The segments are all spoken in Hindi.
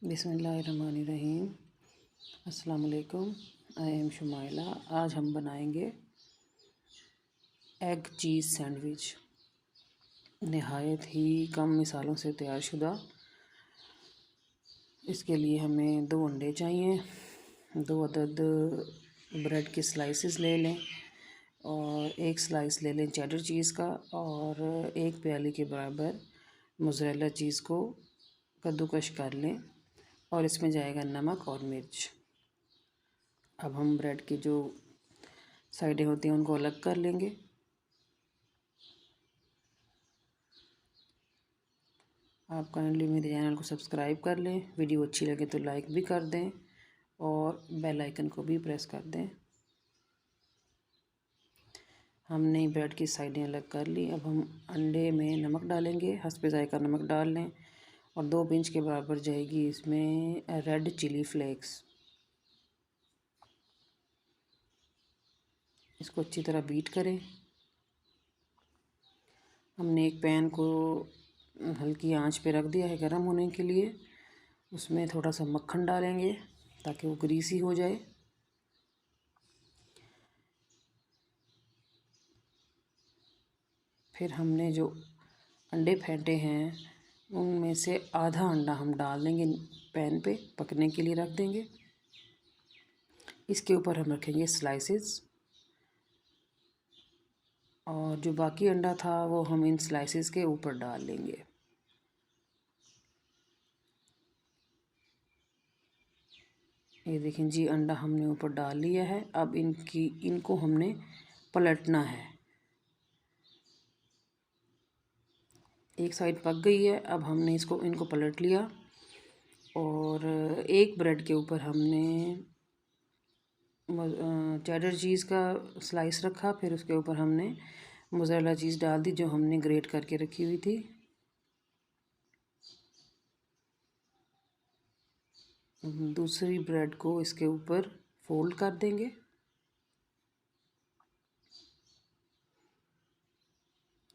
बिस्मिल्लाहिर्रहमानिर्रहीम। अस्सलाम वालेकुम। I am Shumaila. आज हम बनाएंगे एग चीज़ सैंडविच। नहायत ही कम मिसालों से तैयारशुदा। इसके लिए हमें 2 अंडे चाहिए, 2 अदद ब्रेड के स्लाइसेस ले लें और 1 स्लाइस ले लें चेडर चीज़ का और 1 प्याली के बराबर मोज़रेला चीज़ को कद्दूकश कर लें और इसमें जाएगा नमक और मिर्च। अब हम ब्रेड की जो साइडें होती हैं उनको अलग कर लेंगे। आप काइंडली मेरे चैनल को सब्सक्राइब कर लें, वीडियो अच्छी लगे तो लाइक भी कर दें और बेल आइकन को भी प्रेस कर दें। हमने ब्रेड की साइडें अलग कर ली। अब हम अंडे में नमक डालेंगे, हस्बे ज़ायका नमक डाल लें और 2 पिंच के बराबर जाएगी इसमें रेड चिली फ्लेक्स। इसको अच्छी तरह बीट करें। हमने एक पैन को हल्की आंच पे रख दिया है गर्म होने के लिए। उसमें थोड़ा सा मक्खन डालेंगे ताकि वो ग्रीसी हो जाए। फिर हमने जो अंडे फेंटे हैं उनमें से आधा अंडा हम डाल देंगे, पैन पे पकने के लिए रख देंगे। इसके ऊपर हम रखेंगे स्लाइसेस और जो बाकी अंडा था वो हम इन स्लाइसेस के ऊपर डाल लेंगे। ये देखें जी, अंडा हमने ऊपर डाल लिया है। अब इनको हमने पलटना है। एक साइड पक गई है, अब हमने इनको पलट लिया और एक ब्रेड के ऊपर हमने चेडर चीज़ का स्लाइस रखा। फिर उसके ऊपर हमने मोज़रेला चीज़ डाल दी जो हमने ग्रेट करके रखी हुई थी। दूसरी ब्रेड को इसके ऊपर फोल्ड कर देंगे।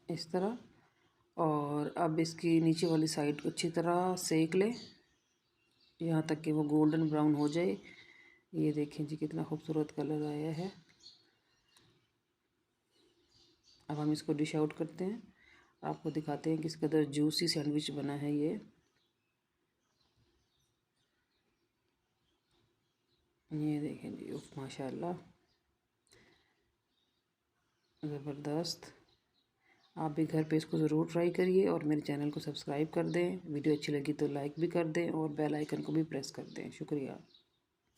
इस तरह। और अब इसकी नीचे वाली साइड को अच्छी तरह सेक लें यहाँ तक कि वो गोल्डन ब्राउन हो जाए। ये देखें जी, कितना खूबसूरत कलर आया है। अब हम इसको डिश आउट करते हैं, आपको दिखाते हैं किस कदर जूसी सैंडविच बना है ये देखें जी, उफ माशाल्लाह, ज़बरदस्त। आप भी घर पे इसको ज़रूर ट्राई करिए और मेरे चैनल को सब्सक्राइब कर दें। वीडियो अच्छी लगी तो लाइक भी कर दें और बेल आइकन को भी प्रेस कर दें। शुक्रिया।